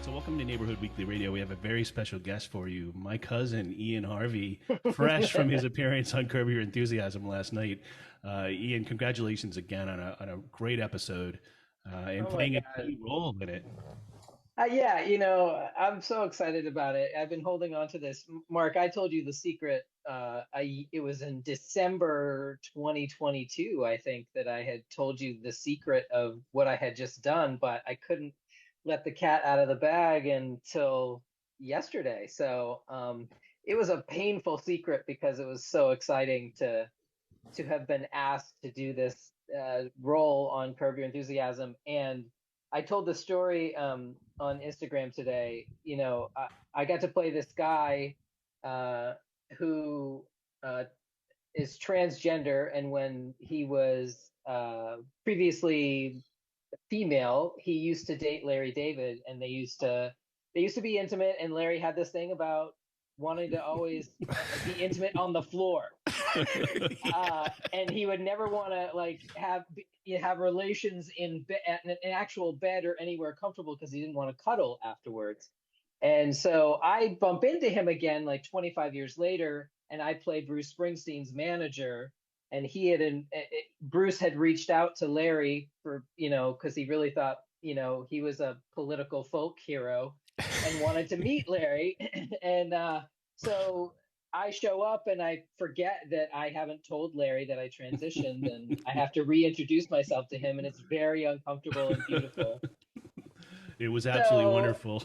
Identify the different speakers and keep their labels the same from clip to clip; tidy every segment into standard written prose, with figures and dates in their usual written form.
Speaker 1: So welcome to Neighborhood Weekly Radio. We have a very special guest for you, my cousin Ian Harvie, fresh from his appearance on Curb Your Enthusiasm last night. Ian, congratulations again on a great episode and
Speaker 2: Oh my
Speaker 1: playing a
Speaker 2: God.
Speaker 1: key role in it.
Speaker 2: Yeah, I'm so excited about it. I've been holding on to this. Mark, I told you the secret. It was in December 2022, I think, that I had told you the secret of what I had just done, but I couldn't let the cat out of the bag until yesterday. So, it was a painful secret because it was so exciting to have been asked to do this role on Curb Your Enthusiasm. And I told the story on Instagram today. I got to play this guy uh, who is transgender, and when he was previously female, he used to date Larry David, and they used to be intimate. And Larry had this thing about wanting to always be intimate on the floor. And he would never want to like have relations in an actual bed or anywhere comfortable because he didn't want to cuddle afterwards. And so I bump into him again like 25 years later, and I play Bruce Springsteen's manager. And Bruce had reached out to Larry for because he really thought he was a political folk hero and wanted to meet Larry. And so I show up and I forget that I haven't told Larry that I transitioned, and I have to reintroduce myself to him, and it's very uncomfortable and beautiful.
Speaker 1: It was absolutely
Speaker 2: So
Speaker 1: wonderful.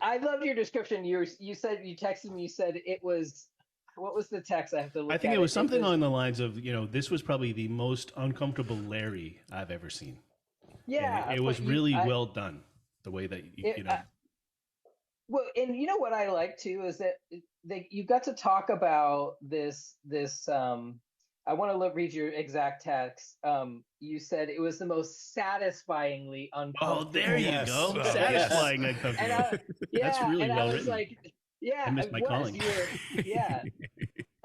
Speaker 2: I loved your description. You said you texted me. You said it was what was the text? I have to
Speaker 1: I
Speaker 2: look
Speaker 1: think
Speaker 2: at
Speaker 1: it was
Speaker 2: it. It
Speaker 1: something
Speaker 2: was
Speaker 1: on the lines of, this was probably the most uncomfortable Larry I've ever seen. And
Speaker 2: yeah,
Speaker 1: it was
Speaker 2: but you
Speaker 1: really
Speaker 2: I
Speaker 1: well done, the way that,
Speaker 2: it, well, and you know what I like too is that you got to talk about this. I want to read your exact text. You said it was the most satisfyingly
Speaker 1: oh, there
Speaker 2: uncomfortable.
Speaker 1: you
Speaker 3: Yes.
Speaker 1: go.
Speaker 3: Oh, yes.
Speaker 1: Satisfying
Speaker 2: And
Speaker 1: uncomfortable. That's
Speaker 2: yeah,
Speaker 1: really
Speaker 2: and I
Speaker 1: well
Speaker 2: was
Speaker 1: written.
Speaker 2: like,
Speaker 1: I
Speaker 2: yeah,
Speaker 1: missed
Speaker 2: it
Speaker 1: my
Speaker 2: was.
Speaker 1: calling.
Speaker 2: You were, yeah.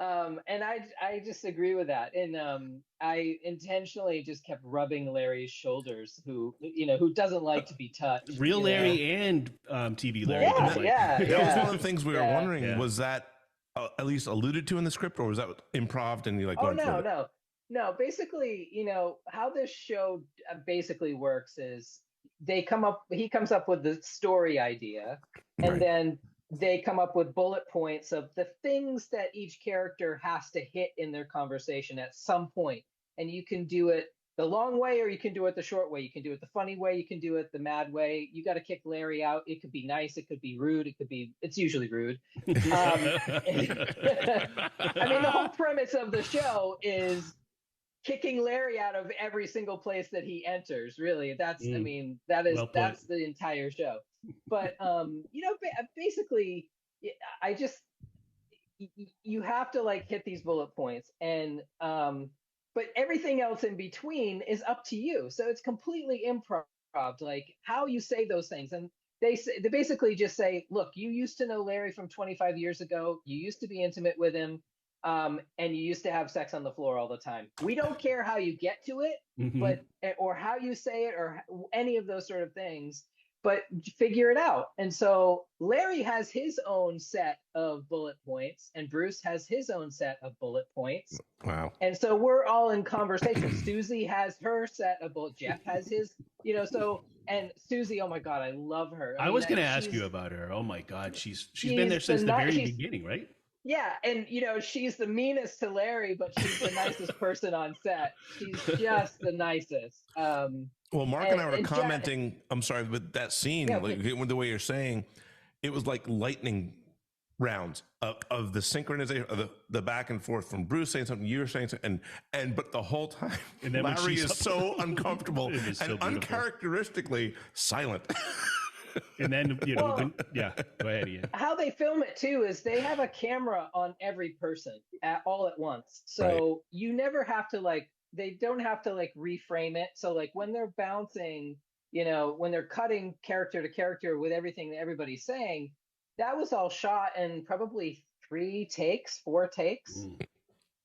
Speaker 2: And I just agree with that. And I intentionally just kept rubbing Larry's shoulders, who doesn't like to be touched,
Speaker 1: Real Larry and TV Larry
Speaker 3: Well, and
Speaker 2: Yeah,
Speaker 1: don't
Speaker 3: that,
Speaker 1: like.
Speaker 2: yeah,
Speaker 3: that was one of
Speaker 2: yeah,
Speaker 3: the things we were
Speaker 2: yeah.
Speaker 3: wondering.
Speaker 1: Yeah.
Speaker 3: Was that at least alluded to in the script, or was that improv and you like
Speaker 2: Oh
Speaker 3: went with
Speaker 2: no,
Speaker 3: it?
Speaker 2: no, no. Basically, how this show basically works is he comes up with the story idea, and
Speaker 3: Right.
Speaker 2: then they come up with bullet points of the things that each character has to hit in their conversation at some point. And you can do it the long way, or you can do it the short way. You can do it the funny way, you can do it the mad way. You got to kick Larry out. It could be nice, it could be rude, it's usually rude. I mean, the whole premise of the show is kicking Larry out of every single place that he enters. Really, I
Speaker 1: Mm,
Speaker 2: mean,
Speaker 1: well put.
Speaker 2: that's the entire show. But basically, I just you have to like hit these bullet points, and but everything else in between is up to you. So it's completely improv, like how you say those things. And they basically just say, look, you used to know Larry from 25 years ago. You used to be intimate with him. And you used to have sex on the floor all the time. We don't care how you get to it,
Speaker 1: Hmm.
Speaker 2: but or how you say it, or any of those sort of things, but figure it out. And so Larry has his own set of bullet points, and Bruce has his own set of bullet points.
Speaker 3: Wow.
Speaker 2: And so we're all in conversation. Susie has her set of bullet. Jeff has his, so, and Susie, oh my God, I love her. I
Speaker 1: I
Speaker 2: mean,
Speaker 1: was going to ask you about her. Oh my God, she's been there
Speaker 2: she's the
Speaker 1: since the
Speaker 2: night.
Speaker 1: very beginning, right?
Speaker 2: Yeah, and she's the meanest to Larry, but she's the nicest person on set. She's just the nicest.
Speaker 3: Well, Mark and
Speaker 2: And
Speaker 3: I were
Speaker 2: and Jack,
Speaker 3: commenting. I'm sorry, but that
Speaker 2: yeah,
Speaker 3: scene, like
Speaker 2: okay.
Speaker 3: the way you're saying, it was like lightning rounds of the synchronization of the back and forth from Bruce saying something, you're saying something, and but the whole time
Speaker 1: And then when
Speaker 3: Larry
Speaker 1: she's
Speaker 3: is
Speaker 1: up,
Speaker 3: so uncomfortable
Speaker 1: it was
Speaker 3: and
Speaker 1: so beautiful.
Speaker 3: uncharacteristically silent.
Speaker 1: And then
Speaker 2: Well,
Speaker 1: yeah, go ahead, Ian.
Speaker 2: how they film it too is they have a camera on every person all at once,
Speaker 3: Right.
Speaker 2: so you never have to like they don't have to like reframe it. So like when they're bouncing, when they're cutting character to character with everything that everybody's saying, that was all shot in probably 3 takes, 4 takes.
Speaker 1: Mm.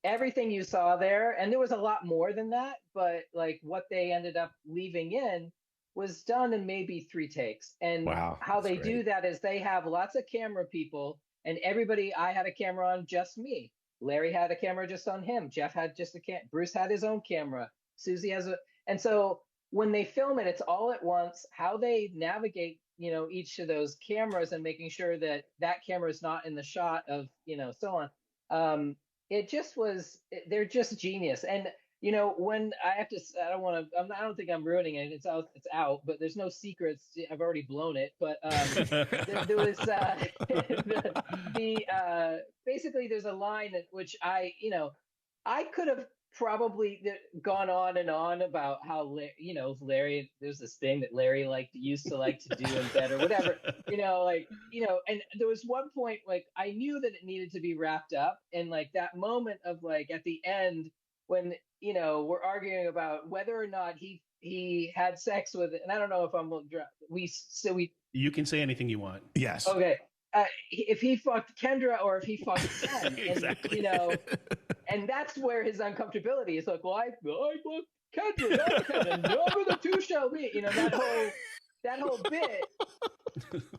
Speaker 2: Everything you saw there, and there was a lot more than that, but like what they ended up leaving in was done in maybe 3 takes. And
Speaker 3: Wow,
Speaker 2: how
Speaker 3: that's
Speaker 2: they do
Speaker 3: great.
Speaker 2: that is they have lots of camera people, and everybody, I had a camera on just me. Larry had a camera just on him. Jeff had just Bruce had his own camera. Susie has a, and so when they film it, it's all at once. How they navigate, each of those cameras and making sure that that camera is not in the shot of, so on. It just was, they're just genius. And when I have to, I don't want to, I don't think I'm ruining it. It's out, but there's no secrets. I've already blown it. But there was basically there's a line at which I could have probably gone on and on about how Larry, there's this thing that Larry used to like to do in bed or whatever, and there was one point I knew that it needed to be wrapped up, and that moment of at the end when we're arguing about whether or not he had sex with it, and I don't know if we
Speaker 1: You can say anything you want.
Speaker 3: Yes.
Speaker 2: Okay. If he fucked Kendra or if he fucked Ken,
Speaker 1: Exactly.
Speaker 2: and that's where his uncomfortability is. Well, I fucked Kendra, not Ken, and never the two shall meet. That whole bit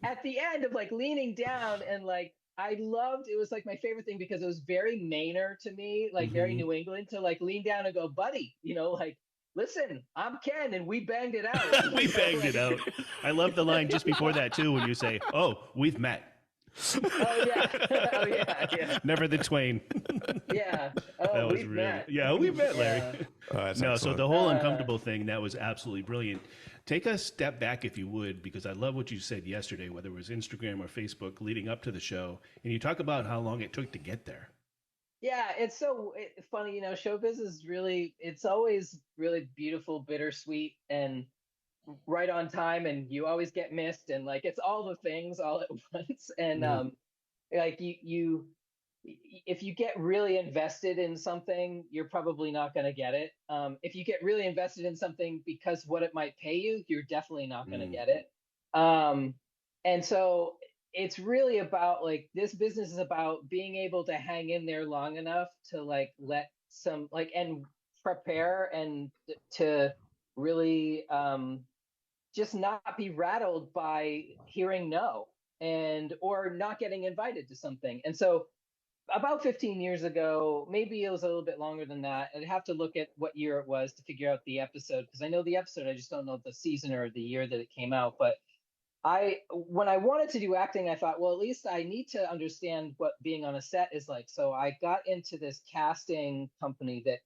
Speaker 2: at the end of leaning down and I loved it. Was my favorite thing because it was very Mainer to me, very New England, to lean down and go, buddy, listen, I'm Ken, and we banged it out.
Speaker 1: We banged it out. I love the line just before that too, when you say, "Oh, we've met."
Speaker 2: Oh yeah, oh yeah.
Speaker 1: Never the twain.
Speaker 2: Yeah.
Speaker 1: That
Speaker 2: Oh,
Speaker 1: was
Speaker 2: we've
Speaker 1: really,
Speaker 2: met.
Speaker 1: yeah, we met, Larry.
Speaker 2: Yeah.
Speaker 3: That's
Speaker 1: No, so
Speaker 3: excellent.
Speaker 1: the whole uncomfortable thing, that was absolutely brilliant. Take a step back, if you would, because I love what you said yesterday, whether it was Instagram or Facebook leading up to the show, and you talk about how long it took to get there.
Speaker 2: Yeah, it's so funny, showbiz is really, it's always really beautiful, bittersweet, and right on time, and you always get missed, and it's all the things all at once. And you if you get really invested in something, you're probably not going to get it. If you get really invested in something because what it might pay you, you're definitely not going to get it. And so it's really about this business is about being able to hang in there long enough to let some and prepare and to really just not be rattled by hearing no and or not getting invited to something. And so about 15 years ago, maybe it was a little bit longer than that. I'd have to look at what year it was to figure out the episode, because I know the episode, I just don't know the season or the year that it came out. But when I wanted to do acting, I thought, well, at least I need to understand what being on a set is like. So I got into this casting company that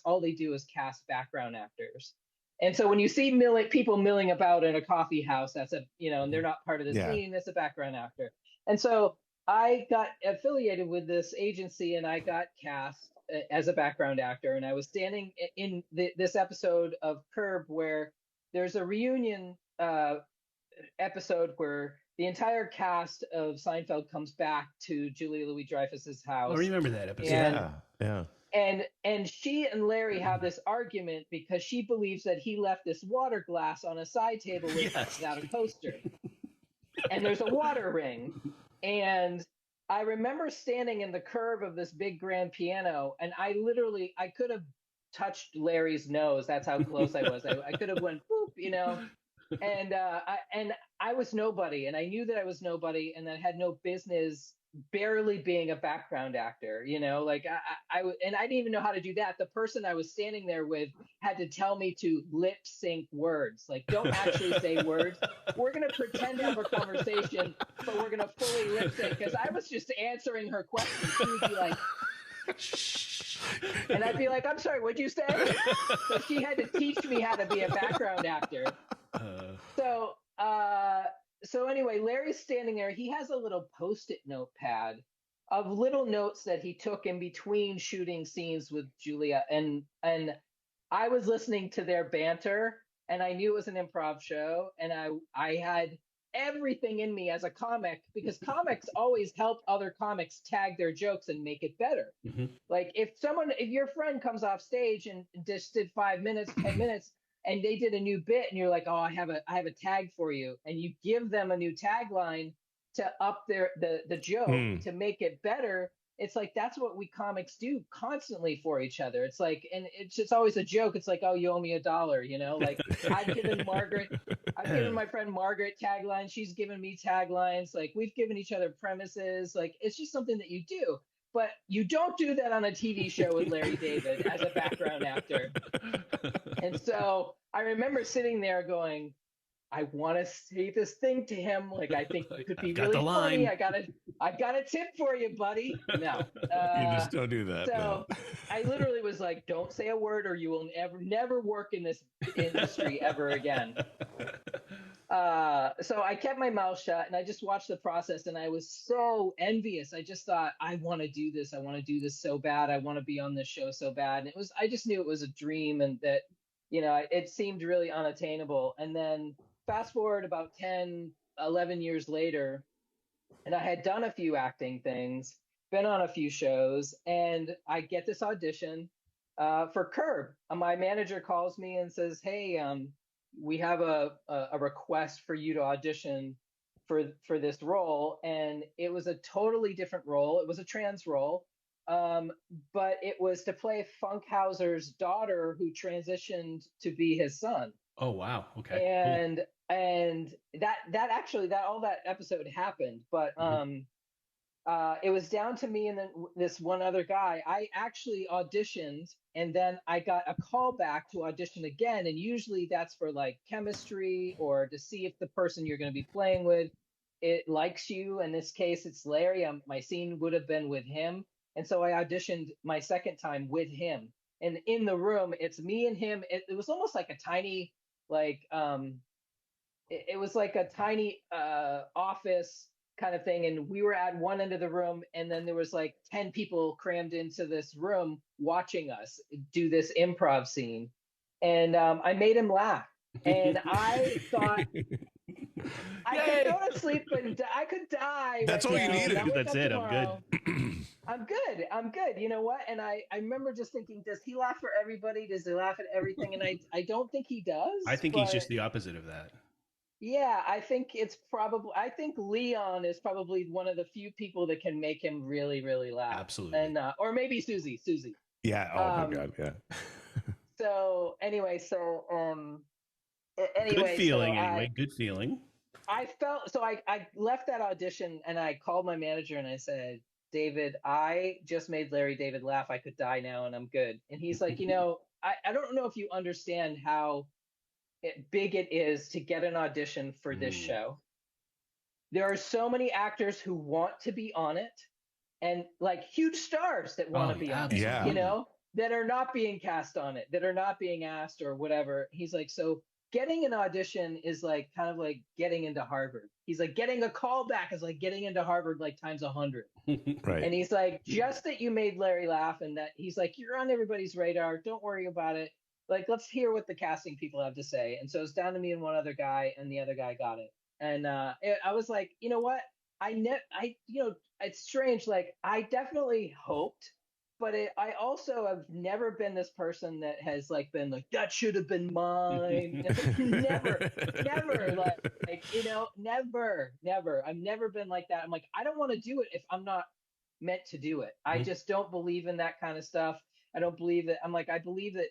Speaker 2: all they do is cast background actors. And so when you see people milling about in a coffee house, that's and they're not part of this meeting, that's a background actor. And so I got affiliated with this agency and I got cast as a background actor. And I was standing in this episode of Curb where there's a reunion episode where the entire cast of Seinfeld comes back to Julia Louis-Dreyfus's house.
Speaker 1: I remember that episode.
Speaker 3: Yeah.
Speaker 2: And she and Larry have this argument because she believes that he left this water glass on a side table without a coaster. And there's a water ring. And I remember standing in the curve of this big grand piano, and I could have touched Larry's nose. That's how close I was. I could have went boop, and I was nobody, and I knew that I was nobody, and that I had no business barely being a background actor, I didn't even know how to do that. The person I was standing there with had to tell me to lip sync words, don't actually say words. We're going to pretend to have a conversation, but we're going to fully lip sync, because I was just answering her questions. She would be like, and I'd be like, I'm sorry, what'd you say? So she had to teach me how to be a background actor. So anyway, Larry's standing there. He has a little Post-it notepad of little notes that he took in between shooting scenes with Julia. And I was listening to their banter, and I knew it was an improv show. And I had everything in me as a comic, because comics always help other comics tag their jokes and make it better.
Speaker 1: Mm-hmm.
Speaker 2: If your friend comes off stage and just did 5 minutes, 10 minutes, and they did a new bit, and you're like, oh, I have a tag for you, and you give them a new tagline to up the joke to make it better, it's like that's what we comics do constantly for each other. It's like, and it's always a joke. It's like, oh, you owe me $1, you know? Like I've given my friend Margaret taglines. She's given me taglines. Like we've given each other premises. Like it's just something that you do. But you don't do that on a TV show with Larry David as a background actor. And so I remember sitting there going, I want to say this thing to him. Like, I think it could be really funny. I got a tip for you, buddy. No,
Speaker 3: you just don't do that.
Speaker 2: So
Speaker 3: no.
Speaker 2: I literally was like, don't say a word or you will never work in this industry ever again. So I kept my mouth shut and I just watched the process, and I was so envious. I just thought, I want to do this. I want to do this so bad. I want to be on this show so bad. And I just knew it was a dream, and that, it seemed really unattainable. And then fast forward about 10, 11 years later, and I had done a few acting things, been on a few shows, and I get this audition for Curb. My manager calls me and says, hey, we have a request for you to audition for this role. And it was a totally different role. It was a trans role, but it was to play Funkhauser's daughter who transitioned to be his son.
Speaker 1: Oh, wow. Okay.
Speaker 2: And cool. And that actually, that all that episode happened, but it was down to me and then this one other guy. I actually auditioned, and then I got a call back to audition again. And usually that's for like chemistry or to see if the person you're going to be playing with, it likes you. In this case, it's Larry. My scene would have been with him. And so I auditioned my second time with him. And in the room, it's me and him. It was almost like a tiny, like, it was like a tiny office kind of thing, and we were at one end of the room, and then there was like 10 people crammed into this room watching us do this improv scene. And I made him laugh, and I thought I could go to sleep and I could die.
Speaker 3: That's
Speaker 2: right
Speaker 3: all
Speaker 2: now.
Speaker 3: you needed.
Speaker 1: That's it.
Speaker 2: Tomorrow.
Speaker 1: I'm good.
Speaker 2: I'm good. You know what? And I remember just thinking, does he laugh for everybody? Does he laugh at everything? And I don't think he does.
Speaker 1: I think he's just the opposite of that.
Speaker 2: Yeah, I think Leon is probably one of the few people that can make him really, really laugh.
Speaker 1: Absolutely.
Speaker 2: And or maybe Susie.
Speaker 3: Yeah. Oh my God. Yeah.
Speaker 2: So anyway,
Speaker 1: good feeling. Good feeling.
Speaker 2: I felt so. I left that audition and I called my manager and I said, David, I just made Larry David laugh. I could die now and I'm good. And he's like, I don't know if you understand how big it is to get an audition for this show. There are so many actors who want to be on it, and like huge stars that want to be on it, that are not being cast on it, that are not being asked or whatever. He's like, so getting an audition is like kind of like getting into Harvard. He's like, getting a call back is like getting into Harvard like times 100.
Speaker 3: Right.
Speaker 2: And he's like, just that you made Larry laugh, and that he's like, you're on everybody's radar. Don't worry about it. Like, let's hear what the casting people have to say. And so it's down to me and one other guy, and the other guy got it. And I was like, you know what? It's strange. Like, I definitely hoped, but I also have never been this person that has like been like, that should have been mine. never, never. I've never been like that. I'm like, I don't want to do it if I'm not meant to do it. I just don't believe in that kind of stuff. I don't believe that. I believe that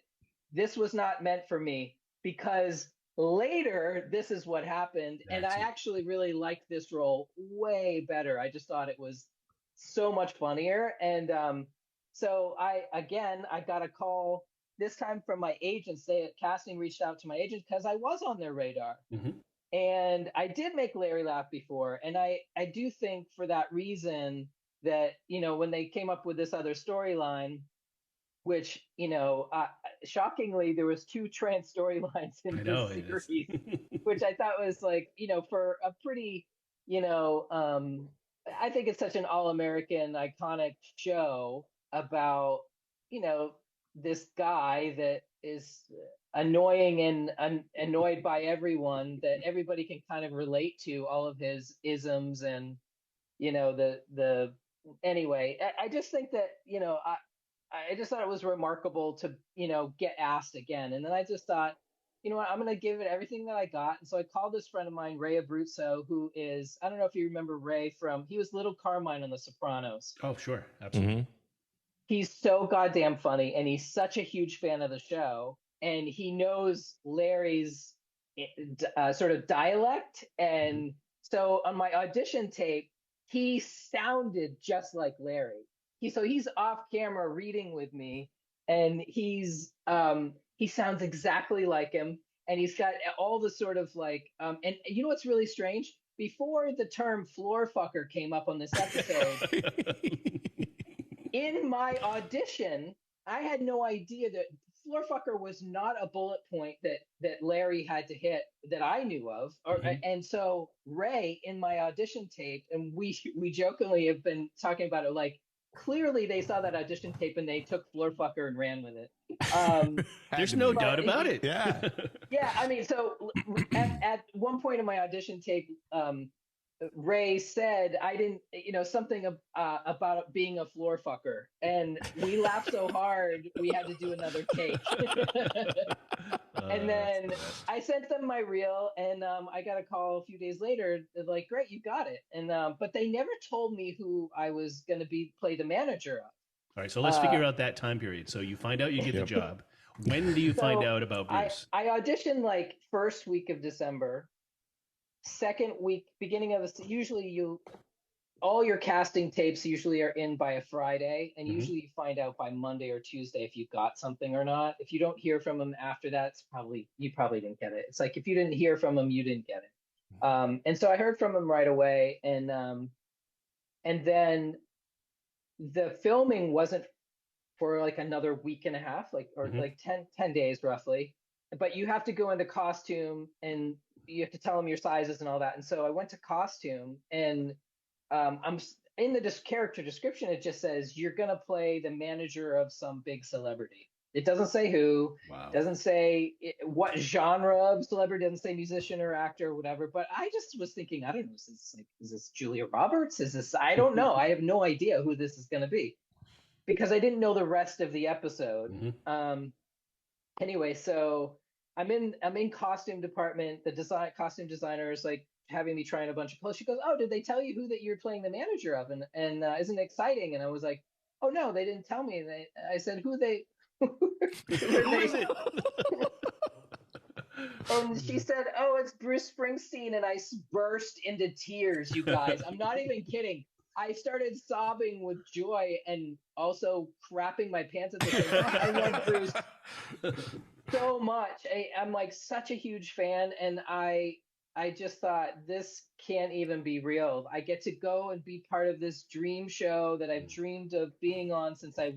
Speaker 2: this was not meant for me, because later this is what happened. And I actually really liked this role way better. I just thought it was so much funnier. And so I got a call this time from my agents. Casting reached out to my agent because I was on their radar. And I did make Larry laugh before. And I do think for that reason that, when they came up with this other storyline, which, shockingly, there was 2 trans storylines in this series, which I thought was like, for a pretty, I think it's such an all-American iconic show about, this guy that is annoying and annoyed by everyone, that everybody can kind of relate to all of his isms and, anyway, I just think that, I just thought it was remarkable to, get asked again. And then I just thought, you know what, I'm gonna give it everything that I got. And so I called this friend of mine, Ray Abruzzo, who is, I don't know if you remember Ray he was Little Carmine on The Sopranos.
Speaker 1: Oh, sure, absolutely.
Speaker 2: He's so goddamn funny, and he's such a huge fan of the show, and he knows Larry's sort of dialect. And so on my audition tape, he sounded just like Larry. He's off camera reading with me, and he sounds exactly like him, and he's got all the sort of like and you know what's really strange? Before the term floor fucker came up on this episode, in my audition, I had no idea that floor fucker was not a bullet point that Larry had to hit that I knew of. And so Ray, in my audition tape, and we jokingly have been talking about it, like, clearly they saw that audition tape and they took floor fucker and ran with it.
Speaker 1: There's no doubt about it.
Speaker 3: Yeah.
Speaker 2: Yeah, I mean, so at one point in my audition tape, Ray said I didn't, something about being a floor fucker, and we laughed so hard we had to do another take. And then I sent them my reel, and I got a call a few days later. They're like, "Great, you got it." And but they never told me who I was going to play the manager of.
Speaker 1: All right, so let's figure out that time period. So you find out you get the job. When do you find out about Bruce?
Speaker 2: I auditioned like first week of December. Second week, beginning of usually all your casting tapes usually are in by a Friday, and usually you find out by Monday or Tuesday if you got something or not. If you don't hear from them after that, you probably didn't get it. It's like if you didn't hear from them, you didn't get it. And so I heard from them right away, and then the filming wasn't for like another week and a half, like 10 days roughly. But you have to go into costume, and you have to tell them your sizes and all that. And so I went to costume, and I'm in the character description. It just says you're gonna play the manager of some big celebrity. It doesn't say who.
Speaker 1: Wow.
Speaker 2: Doesn't say what genre of celebrity. Doesn't say musician or actor or whatever. But I just was thinking, I don't know. Is this Julia Roberts? Is this? I don't know. I have no idea who this is gonna be, because I didn't know the rest of the episode. Anyway, so I'm in costume department. The costume designer is like having me try on a bunch of clothes. She goes, "Oh, did they tell you who that you're playing the manager of? And isn't it exciting?" And I was like, "Oh no, they didn't tell me." And I said, "Who they? Who is it?" And she said, "Oh, it's Bruce Springsteen." And I burst into tears, you guys. I'm not even kidding. I started sobbing with joy and also crapping my pants at the same time. I love Bruce so much. I'm like such a huge fan, and I just thought, this can't even be real. I get to go and be part of this dream show that I've dreamed of being on since I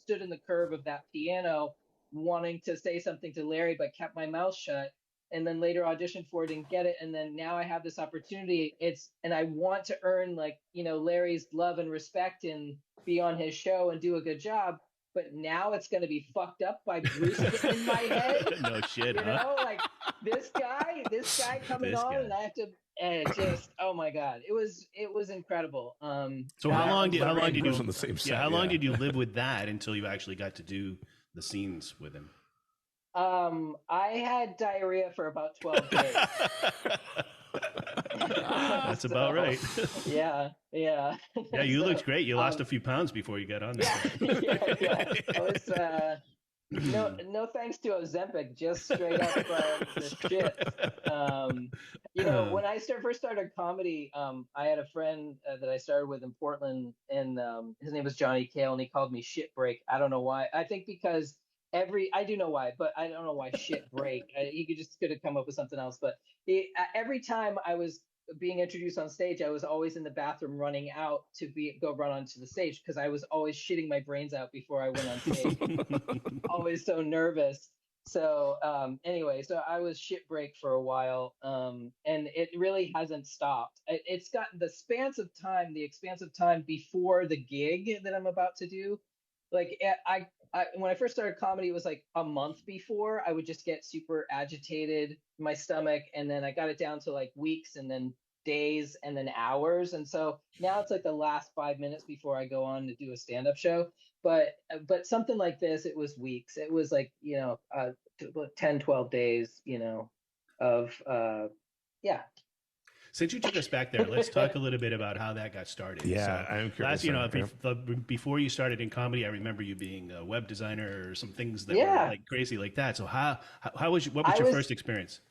Speaker 2: stood in the curve of that piano, wanting to say something to Larry but kept my mouth shut. And then later auditioned for it, didn't get it, and then now I have this opportunity. And I want to earn Larry's love and respect and be on his show and do a good job. But now it's going to be fucked up by Bruce in my head.
Speaker 1: No shit,
Speaker 2: like this guy coming on, and I have to. And it just, oh my god, it was incredible.
Speaker 1: So how long did you
Speaker 3: on the same set,
Speaker 1: how long did you live with that until you actually got to do the scenes with him?
Speaker 2: I had diarrhea for about 12 days.
Speaker 1: That's about right.
Speaker 2: Yeah.
Speaker 1: Yeah, you looked great. You lost a few pounds before you got on there.
Speaker 2: Yeah. I was, no thanks to Ozempic, just straight up the shit. When I first started comedy, I had a friend that I started with in Portland, and his name was Johnny Cale, and he called me Shit Break. I don't know why. I think because I do know why, but I don't know why Shit Break. He could have come up with something else. But every time I was being introduced on stage, I was always in the bathroom running out to go run onto the stage, because I was always shitting my brains out before I went on stage. Always so nervous. So anyway, so I was Shit Break for a while, and it really hasn't stopped. It's gotten the expanse of time before the gig that I'm about to do. Like when I first started comedy, it was like a month before. I would just get super agitated, my stomach, and then I got it down to like weeks, and then days, and then hours. And so now it's like the last 5 minutes before I go on to do a stand-up show. But something like this, it was weeks. It was like 10, 12 days, of yeah.
Speaker 1: Since you took us back there, let's talk a little bit about how that got started.
Speaker 3: Yeah,
Speaker 1: So
Speaker 3: I'm curious.
Speaker 1: before you started in comedy, I remember you being a web designer or some things that were
Speaker 2: Yeah.
Speaker 1: like crazy like that. So what was your first experience?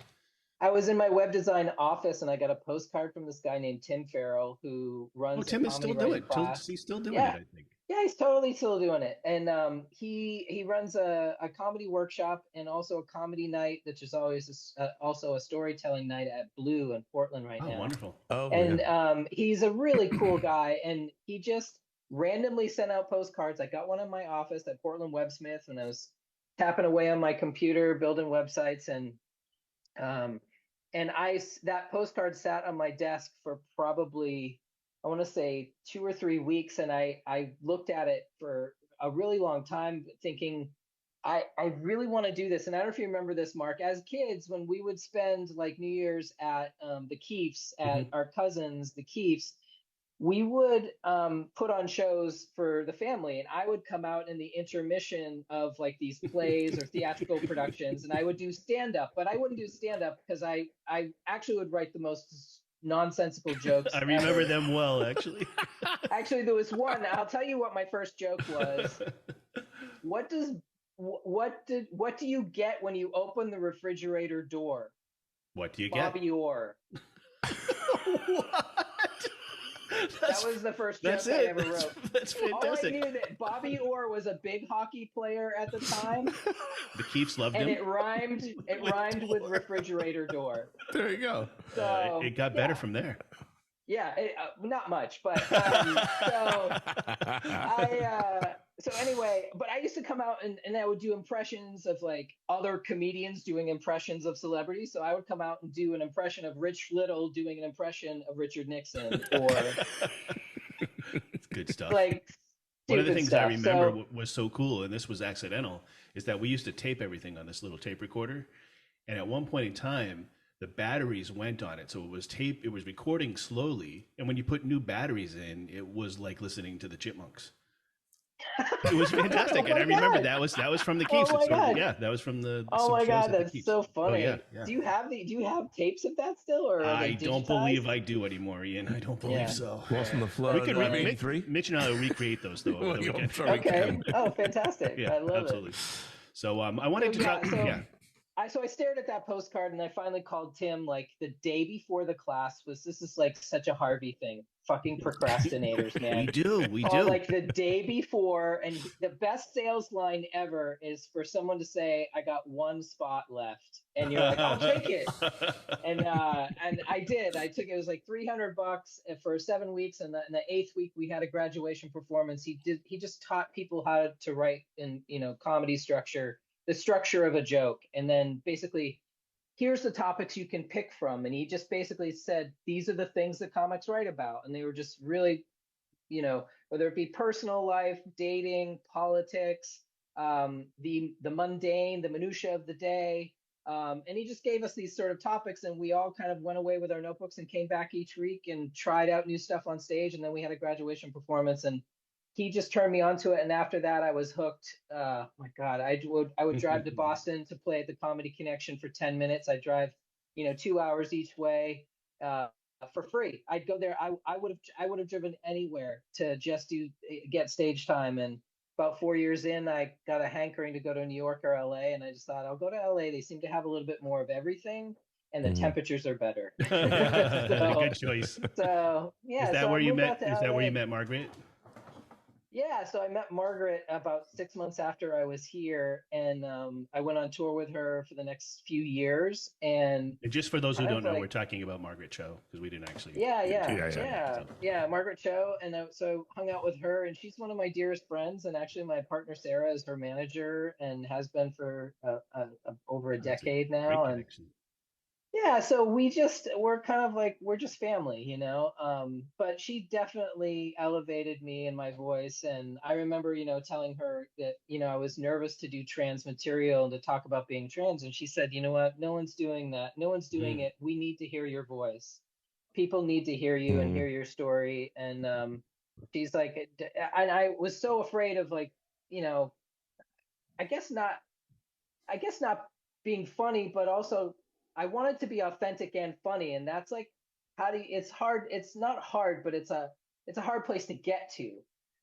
Speaker 2: I was in my web design office and I got a postcard from this guy named Tim Farrell who
Speaker 1: Oh,
Speaker 2: runs a
Speaker 1: Tim is
Speaker 2: comedy
Speaker 1: still doing
Speaker 2: writing
Speaker 1: it.
Speaker 2: class.
Speaker 1: He's still doing
Speaker 2: Yeah.
Speaker 1: it, I think.
Speaker 2: Yeah, he's totally still doing it. And he runs a comedy workshop and also a comedy night, which is always also a storytelling night at Blue in Portland right now.
Speaker 1: Oh, wonderful.
Speaker 3: Oh,
Speaker 2: And
Speaker 3: yeah.
Speaker 2: he's a really cool guy. And he just randomly sent out postcards. I got one in my office at Portland Websmith when I was tapping away on my computer, building websites. And that postcard sat on my desk for probably, I want to say 2 or 3 weeks. And I looked at it for a really long time thinking, I really want to do this. And I don't know if you remember this, Mark, as kids, when we would spend like New Year's at the Keefs, at our cousins, the Keefs, we would put on shows for the family, and I would come out in the intermission of like these plays or theatrical productions, and I would do stand up, but I wouldn't do stand up because I actually would write the most nonsensical jokes.
Speaker 1: I remember
Speaker 2: ever.
Speaker 1: them well, actually.
Speaker 2: Actually, there was one. I'll tell you what my first joke was. What do you get when you open the refrigerator door?
Speaker 1: What do you get?
Speaker 2: Bobby Orr.
Speaker 1: What?
Speaker 2: That was the first joke I ever wrote.
Speaker 1: That's fantastic.
Speaker 2: All I knew that Bobby Orr was a big hockey player at the time.
Speaker 1: The Keefs loved him.
Speaker 2: And it rhymed with refrigerator door.
Speaker 3: There you go.
Speaker 2: So
Speaker 1: it got better from there.
Speaker 2: Yeah, not much, but so anyway, but I used to come out and I would do impressions of like other comedians doing impressions of celebrities. So I would come out and do an impression of Rich Little doing an impression of Richard Nixon, or
Speaker 1: it's good stuff.
Speaker 2: Like
Speaker 1: one of the things I remember was so cool, and this was accidental, is that we used to tape everything on this little tape recorder, and at one point in time, the batteries went on it. So it was recording slowly. And when you put new batteries in, it was like listening to the Chipmunks. It was fantastic. And I remember that was from the Keefs. That was from the
Speaker 2: Oh my God, that's so funny.
Speaker 1: Oh, yeah.
Speaker 2: Do you have tapes of that still, or
Speaker 1: I don't believe I do anymore, Ian. I don't believe so.
Speaker 3: Lost in the Flood.
Speaker 1: We could Mitch and I will recreate those though.
Speaker 3: Well, I'm sure we can.
Speaker 2: Oh, fantastic.
Speaker 1: Yeah,
Speaker 2: I love
Speaker 1: absolutely.
Speaker 2: it.
Speaker 1: So I wanted to talk.
Speaker 2: So I stared at that postcard and I finally called Tim like the day before the class was. This is like such a Harvie thing. Fucking procrastinators, man.
Speaker 1: We do.
Speaker 2: Like the day before, and the best sales line ever is for someone to say, "I got one spot left," and you're like, "I'll take it." And I did. I took it. It was like $300 for 7 weeks, and the 8th week we had a graduation performance. He just taught people how to write in comedy structure. The structure of a joke, and then basically here's the topics you can pick from, and he just basically said these are the things that comics write about, and they were just really whether it be personal life, dating, politics, the mundane, the minutia of the day, and he just gave us these sort of topics, and we all kind of went away with our notebooks and came back each week and tried out new stuff on stage, and then we had a graduation performance, and he just turned me onto it, and after that, I was hooked. My God, I would drive to Boston to play at the Comedy Connection for 10 minutes. I'd drive, 2 hours each way for free. I'd go there. I would have driven anywhere to just get stage time. And about 4 years in, I got a hankering to go to New York or LA, and I just thought I'll go to LA. They seem to have a little bit more of everything, and the temperatures are better.
Speaker 1: Good choice.
Speaker 2: So yeah.
Speaker 1: Is that where you met? Is that where you met Margaret?
Speaker 2: Yeah, so I met Margaret about 6 months after I was here, and I went on tour with her for the next few years. And
Speaker 1: just for those who don't know, we're talking about Margaret Cho, because we didn't actually.
Speaker 2: Yeah, Margaret Cho, and so hung out with her, and she's one of my dearest friends, and actually my partner Sarah is her manager and has been for over a decade now. And yeah, so we're kind of like, we're just family, but she definitely elevated me and my voice. And I remember, telling her that, I was nervous to do trans material and to talk about being trans. And she said, you know what, no one's doing that. No one's doing it. We need to hear your voice. People need to hear you and hear your story. And she's like, and I was so afraid of like, I guess not being funny, but also I want it to be authentic and funny. And that's like, it's hard. It's not hard, but it's a hard place to get to,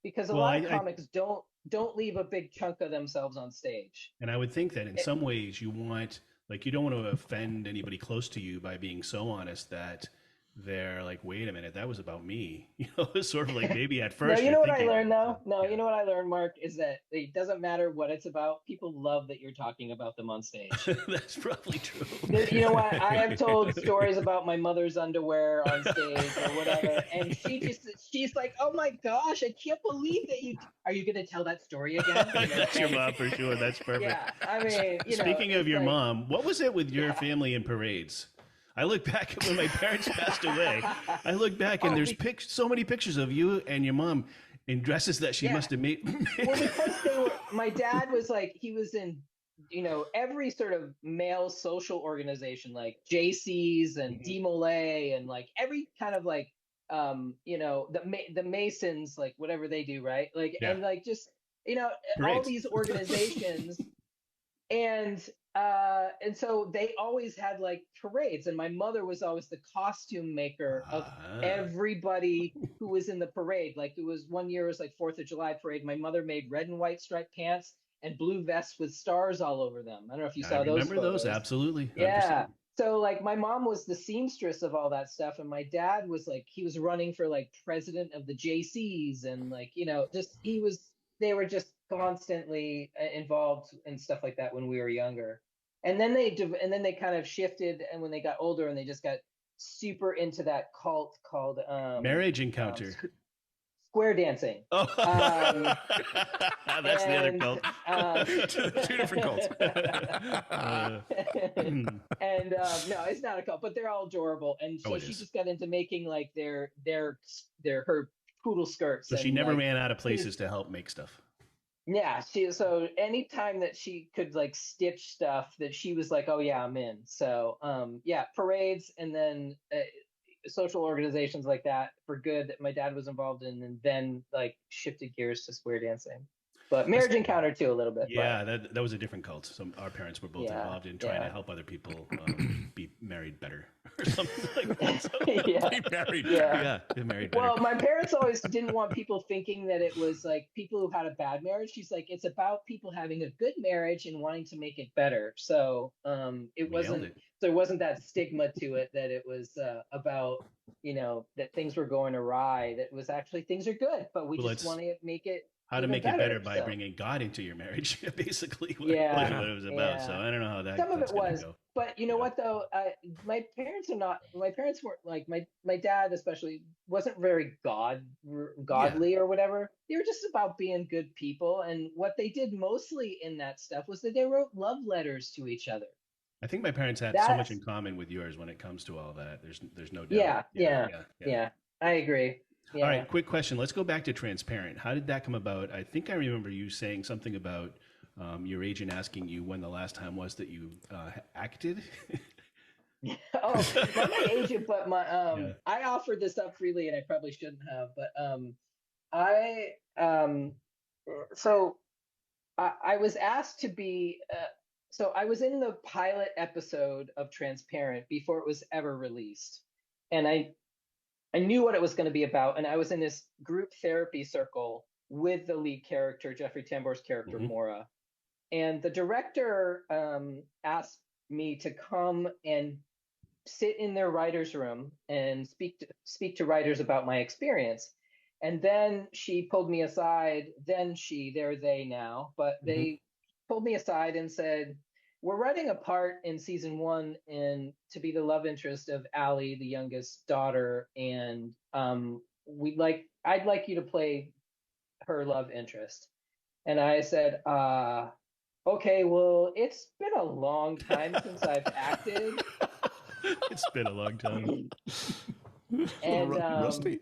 Speaker 2: because a
Speaker 1: Well,
Speaker 2: lot of comics don't leave a big chunk of themselves on stage.
Speaker 1: and I would think that in some ways you want, like, you don't want to offend anybody close to you by being so honest that they're like, wait a minute, that was about me. You know, it's sort of like maybe at first.
Speaker 2: No, you know what I
Speaker 1: thinking,
Speaker 2: learned though? No,
Speaker 1: yeah.
Speaker 2: you know what I learned, Mark, is that it doesn't matter what it's about. People love that you're talking about them on stage.
Speaker 1: That's probably true.
Speaker 2: You know what? I have told stories about my mother's underwear on stage or whatever, and she's like, "Oh my gosh, I can't believe that are you going to tell that story again?"
Speaker 1: That's your mom for sure. That's perfect.
Speaker 2: Yeah, I mean,
Speaker 1: speaking of your mom, what was it with your family in parades? I look back at when my parents passed away. I look back and there's so many pictures of you and your mom in dresses that she must have made.
Speaker 2: Well, because my dad was like, he was in, every sort of male social organization, like JC's and DeMolay and like every kind of like, the Masons, like whatever they do, right? Like, and like just, all these organizations. And so they always had like parades, and my mother was always the costume maker of everybody who was in the parade. Like it was one year, it was like 4th of July parade. My mother made red and white striped pants and blue vests with stars all over them. I don't know if you saw those.
Speaker 1: Remember those? Absolutely. 100%.
Speaker 2: Yeah. So like my mom was the seamstress of all that stuff, and my dad was like, he was running for like president of the JCs, and like, they were just constantly involved in stuff like that when we were younger. And then they kind of shifted, and when they got older, and they just got super into that cult called
Speaker 1: Marriage Encounter.
Speaker 2: Square dancing.
Speaker 1: Oh, that's the other cult.
Speaker 3: Two different cults.
Speaker 2: And no, it's not a cult, but they're all adorable. And so she just got into making like her poodle skirts.
Speaker 1: So she never ran out of places to help make stuff.
Speaker 2: Yeah, so anytime that she could like stitch stuff, that she was like, oh yeah, I'm in. So parades, and then social organizations like that for good that my dad was involved in, and then like shifted gears to square dancing. But Marriage Encounter too, a little bit.
Speaker 1: Yeah, that was a different cult. So our parents were both involved in trying to help other people be married better or something like that. So,
Speaker 3: be married better.
Speaker 1: Be married better.
Speaker 2: Well, my parents always didn't want people thinking that it was like people who had a bad marriage. She's like, it's about people having a good marriage and wanting to make it better. So there wasn't that stigma to it that it was about, that things were going awry. That was actually things are good, but we just want to make it.
Speaker 1: How to make it better by bringing God into your marriage, basically. What it was about. So I don't know how that.
Speaker 2: Some of it was, but you know what though? My parents weren't like my dad especially wasn't very godly or whatever. They were just about being good people, and what they did mostly in that stuff was that they wrote love letters to each other.
Speaker 1: I think my parents had so much in common with yours when it comes to all that. There's no doubt.
Speaker 2: Yeah. I agree. Yeah.
Speaker 1: All right, quick question. Let's go back to Transparent. How did that come about? I think I remember you saying something about your agent asking you when the last time was that you acted.
Speaker 2: Not my agent, but my I offered this up freely, and I probably shouldn't have. But I was asked to be. So I was in the pilot episode of Transparent before it was ever released, and I knew what it was going to be about, and I was in this group therapy circle with the lead character, Jeffrey Tambor's character, Maura. And the director asked me to come and sit in their writer's room and speak to writers about my experience. And then she pulled me aside. They're they now, but they pulled me aside and said, we're writing a part in season 1 to be the love interest of Allie, the youngest daughter, and I'd like you to play her love interest. And I said, okay, well, it's been a long time since I've acted.
Speaker 1: It's been a long time.
Speaker 2: And
Speaker 3: rusty.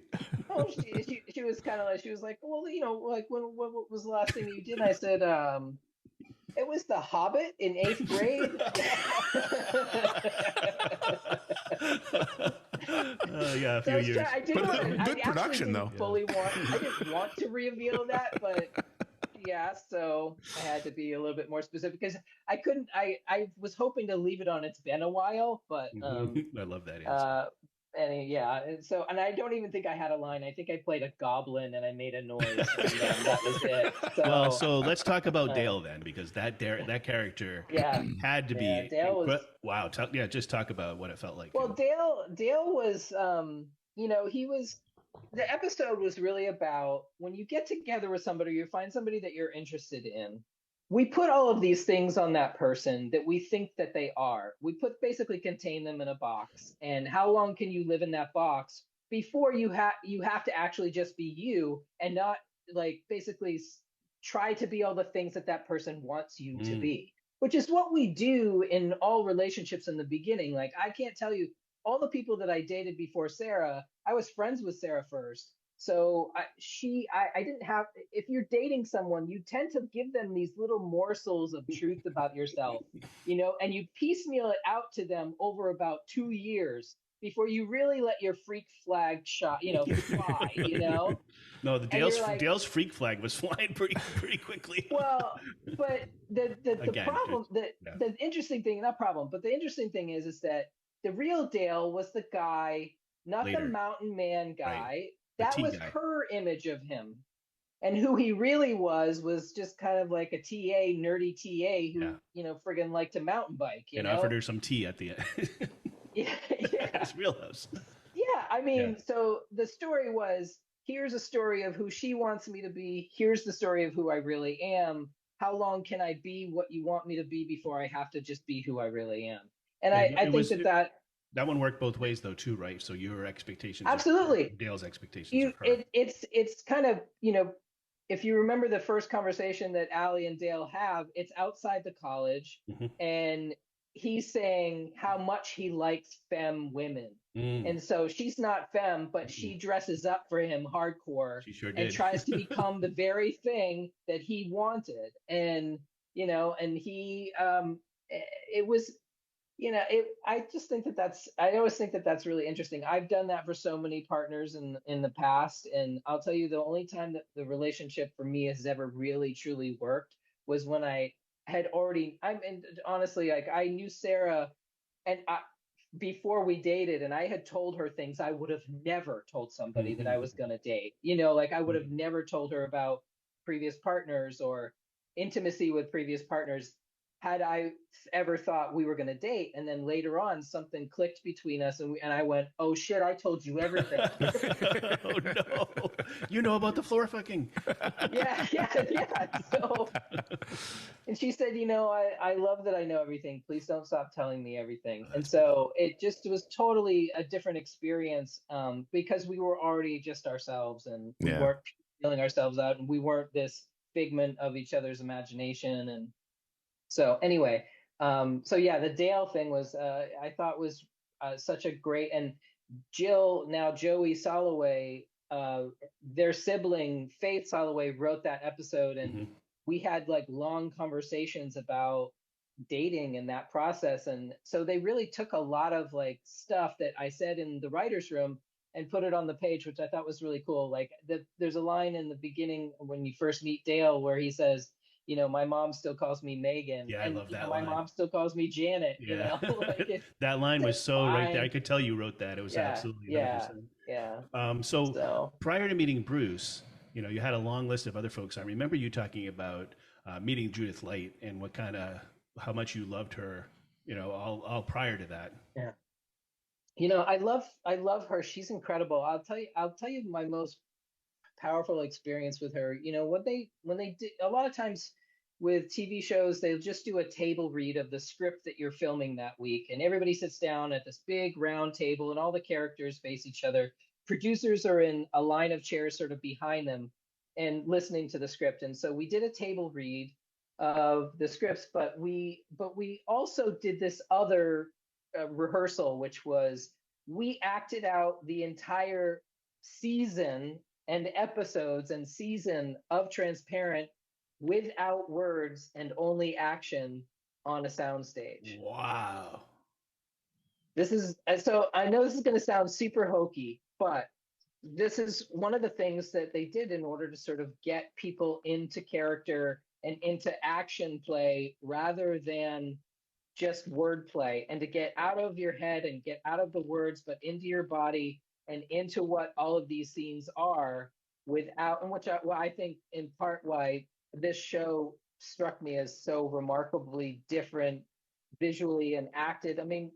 Speaker 2: She was kind of like, she was like, well, like what was the last thing you did? And I said, it was The Hobbit in 8th grade.
Speaker 1: A few years.
Speaker 3: Good production, though.
Speaker 2: I didn't want to reveal that, but yeah, so I had to be a little bit more specific because I was hoping to leave it on "It's been a while," but
Speaker 1: I love that answer.
Speaker 2: uh, and I don't even think I had a line. I think I played a goblin and I made a noise, and that was it.
Speaker 1: Well,
Speaker 2: So
Speaker 1: so let's talk about
Speaker 2: uh,
Speaker 1: Dale then, because that character
Speaker 2: yeah,
Speaker 1: had to
Speaker 2: yeah,
Speaker 1: be
Speaker 2: Dale was.
Speaker 1: wow. Yeah, just talk about what it felt like.
Speaker 2: Well, Dale was, he was. The episode was really about when you get together with somebody, you find somebody that you're interested in. We put all of these things on that person that we think that they are. We basically contain them in a box. And how long can you live in that box before you have to actually just be you and not like basically try to be all the things that that person wants you to
Speaker 1: Mm.
Speaker 2: be, which is what we do in all relationships in the beginning. Like I can't tell you all the people that I dated before Sarah, I was friends with Sarah first. So I didn't have, if you're dating someone, you tend to give them these little morsels of truth about yourself, and you piecemeal it out to them over about 2 years before you really let your freak flag shot, fly,
Speaker 1: No, the
Speaker 2: and you're like,
Speaker 1: Dale's freak flag was flying pretty quickly.
Speaker 2: well, but the
Speaker 1: Again,
Speaker 2: problem,
Speaker 1: yeah,
Speaker 2: the interesting thing, not problem, but the interesting thing is that the real Dale was the guy, not the
Speaker 1: later,
Speaker 2: mountain man
Speaker 1: right?
Speaker 2: guy.
Speaker 1: The
Speaker 2: That
Speaker 1: T
Speaker 2: was
Speaker 1: guy.
Speaker 2: her image of him. And who he really was just kind of like a TA, nerdy TA
Speaker 1: Yeah,
Speaker 2: who, friggin' liked to mountain bike,
Speaker 1: and offered her some tea at the end.
Speaker 2: Yeah, yeah.
Speaker 1: It's Real House.
Speaker 2: Yeah, I
Speaker 1: Yeah,
Speaker 2: mean, so the story was, here's a story of who she wants me to be. Here's the story of who I really am. How long can I be what you want me to be before I have to just be who I really am? And
Speaker 1: and
Speaker 2: I think that
Speaker 1: that one worked both ways though too, right? So your expectations of her,
Speaker 2: absolutely,
Speaker 1: Dale's expectations of her.
Speaker 2: it's kind of, if you remember the first conversation that Allie and Dale have, it's outside the college,
Speaker 1: Mhm.
Speaker 2: and he's saying how much he likes femme women.
Speaker 1: Mm.
Speaker 2: And so she's not femme, but she dresses up for him hardcore
Speaker 1: She sure
Speaker 2: and
Speaker 1: did.
Speaker 2: tries to become the very thing that he wanted. And, and it was, I just think I always think that that's really interesting. I've done that for so many partners in the past. And I'll tell you, the only time that the relationship for me has ever really, truly worked was when I had already, and honestly, like I knew Sarah and before we dated, and I had told her things I would have never told somebody that I was going to date. Like I would have never told her about previous partners or intimacy with previous partners had I ever thought we were going to date. And then later on, something clicked between us, and I went, "Oh shit, I told you everything."
Speaker 1: Oh no! You know about the floor fucking.
Speaker 2: Yeah, yeah, yeah. So, and she said, I love that I know everything. Please don't stop telling me everything. And
Speaker 1: That's
Speaker 2: so it just was totally a different experience, because we were already just ourselves, and we
Speaker 3: Yeah.
Speaker 2: weren't feeling ourselves out, and we weren't this figment of each other's imagination. And so anyway, so yeah, the Dale thing was, I thought was such a great, and Jill, now Joey Soloway, their sibling Faith Soloway wrote that episode, and
Speaker 1: Mhm.
Speaker 2: we had like long conversations about dating and that process. And so they really took a lot of like stuff that I said in the writer's room and put it on the page, which I thought was really cool. Like there's a line in the beginning when you first meet Dale where he says, my mom still calls me Megan,
Speaker 1: Yeah, I
Speaker 2: and
Speaker 1: love that
Speaker 2: my
Speaker 1: line.
Speaker 2: mom still calls me Janet.
Speaker 1: Yeah,
Speaker 2: Like
Speaker 1: that line was
Speaker 2: it's
Speaker 1: so right there. I
Speaker 2: fine.
Speaker 1: could tell you wrote that. It was
Speaker 2: Yeah,
Speaker 1: absolutely
Speaker 2: yeah,
Speaker 1: 100%.
Speaker 2: yeah.
Speaker 1: So
Speaker 2: So
Speaker 1: prior to meeting Bruce, you had a long list of other folks. I remember you talking about meeting Judith Light and what kind of how much you loved her. All prior to that.
Speaker 2: yeah, I love her. She's incredible. I'll tell you my most powerful experience with her. When they did a lot of times with TV shows, they'll just do a table read of the script that you're filming that week, and everybody sits down at this big round table, and all the characters face each other. Producers are in a line of chairs sort of behind them and listening to the script. And so we did a table read of the scripts, but we also did this other rehearsal, which was we acted out the entire season and episodes and season of Transparent without words and only action on a soundstage.
Speaker 1: Wow.
Speaker 2: This is, so I know this is going to sound super hokey, but this is one of the things that they did in order to sort of get people into character and into action play rather than just wordplay, and to get out of your head and get out of the words, but into your body and into what all of these scenes are without, and which well, I think in part why this show struck me as so remarkably different visually and acted. I mean,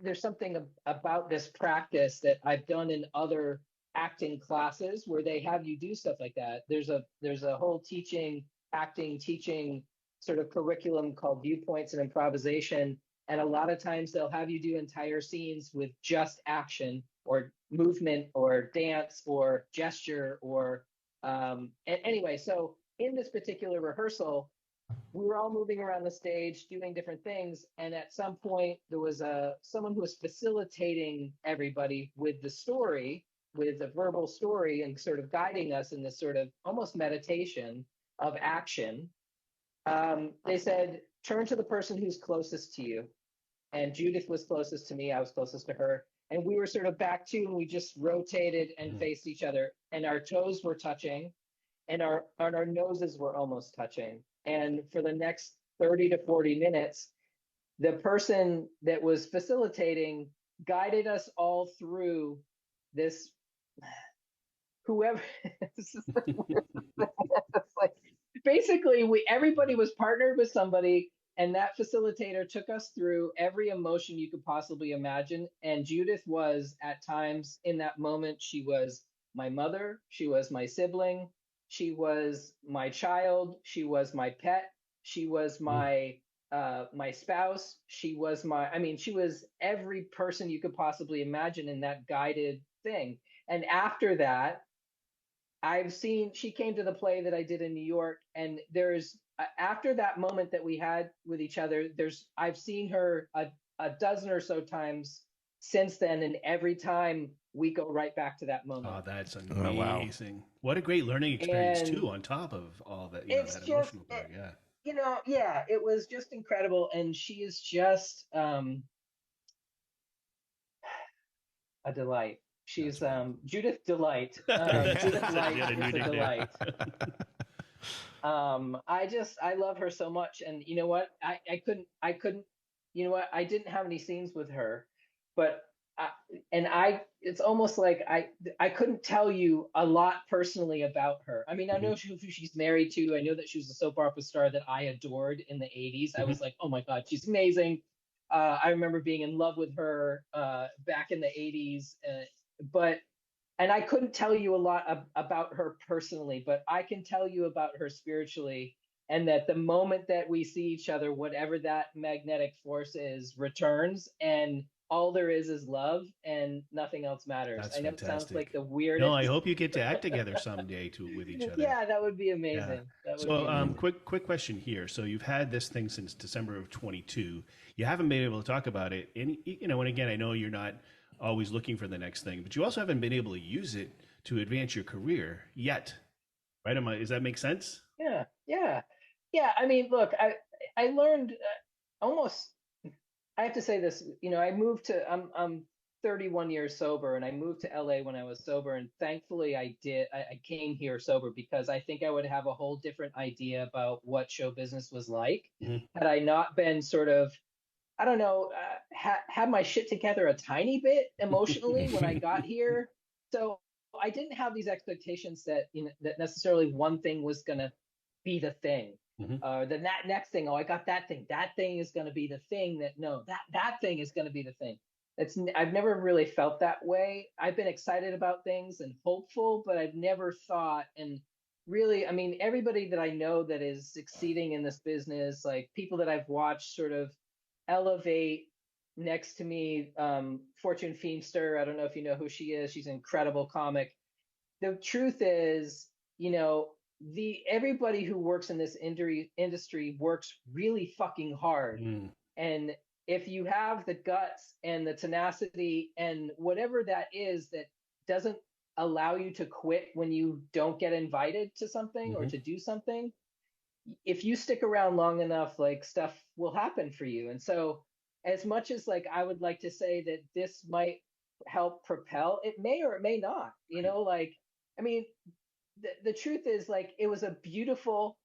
Speaker 2: there's something about this practice that I've done in other acting classes where they have you do stuff like that. There's a whole acting teaching sort of curriculum called viewpoints and improvisation, and a lot of times they'll have you do entire scenes with just action or movement or dance or gesture or anyway. So in this particular rehearsal, we were all moving around the stage doing different things, and at some point there was someone who was facilitating everybody with the story, with the verbal story, and sort of guiding us in this sort of almost meditation of action. They said, turn to the person who's closest to you, and Judith was closest to me, I was closest to her, and we were sort of back to, and we just rotated and faced each other, and our toes were touching, and our noses were almost touching. And for the next 30 to 40 minutes, the person that was facilitating guided us all through this. Whoever, this is like, basically, everybody was partnered with somebody, and that facilitator took us through every emotion you could possibly imagine. And Judith was, at times in that moment, she was my mother, she was my sibling, she was my child, she was my pet, she was my my spouse, she was she was every person you could possibly imagine in that guided thing. And after that, she came to the play that I did in New York, and there's after that moment that we had with each other, I've seen her a dozen or so times since then, and every time we go right back to that moment.
Speaker 1: Oh, that's amazing.
Speaker 3: Oh, wow.
Speaker 1: What a great learning experience
Speaker 2: And
Speaker 1: too, on top of all that,
Speaker 2: it's
Speaker 1: that
Speaker 2: just,
Speaker 1: emotional part. Yeah.
Speaker 2: yeah, it was just incredible. And she is just a delight. She's Judith Delight. Judith Light is a delight. I love her so much. And you know what? I couldn't, you know what? I didn't have any scenes with her, but it's almost like I couldn't tell you a lot personally about her. I mean, I know who she's married to. I know that she was a soap opera star that I adored in the 80s. I was like, oh my God, she's amazing. I remember being in love with her back in the 80s, and I couldn't tell you a lot about her personally, but I can tell you about her spiritually, and that the moment that we see each other, whatever that magnetic force is, returns, and all there is love, and nothing else matters.
Speaker 1: That's
Speaker 2: I know it sounds like
Speaker 1: fantastic.
Speaker 2: the weirdest.
Speaker 1: No, I hope you get to act together someday with each other.
Speaker 2: Yeah, that would be amazing.
Speaker 1: Yeah.
Speaker 2: That would be
Speaker 1: So,
Speaker 2: amazing.
Speaker 1: quick question here. So you've had this thing since December of 22. You haven't been able to talk about it, and and again, I know you're not always looking for the next thing, but you also haven't been able to use it to advance your career yet, right? Does that make sense?
Speaker 2: Yeah. I mean, look, I learned almost. I have to say this. I moved to. I'm 31 years sober, and I moved to LA when I was sober, and thankfully I did. I came here sober because I think I would have a whole different idea about what show business was like had I not been sort of, I don't know, had my shit together a tiny bit emotionally when I got here. So I didn't have these expectations that that necessarily one thing was gonna be the thing. Then that next thing, oh, I got that thing. That thing is gonna be the thing. That thing is gonna be the thing. I've never really felt that way. I've been excited about things and hopeful, but I've never thought, and really, I mean, everybody that I know that is succeeding in this business, like people that I've watched sort of elevate next to me, Fortune Feimster. I don't know if you know who she is. She's an incredible comic. The truth is, everybody who works in this industry works really fucking hard. And if you have the guts and the tenacity and whatever that is that doesn't allow you to quit when you don't get invited to something or to do something, if you stick around long enough, like, stuff will happen for you. And so, as much as like I would like to say that this might help propel. It may or it may not, like, I mean, the truth is, like, it was a beautiful,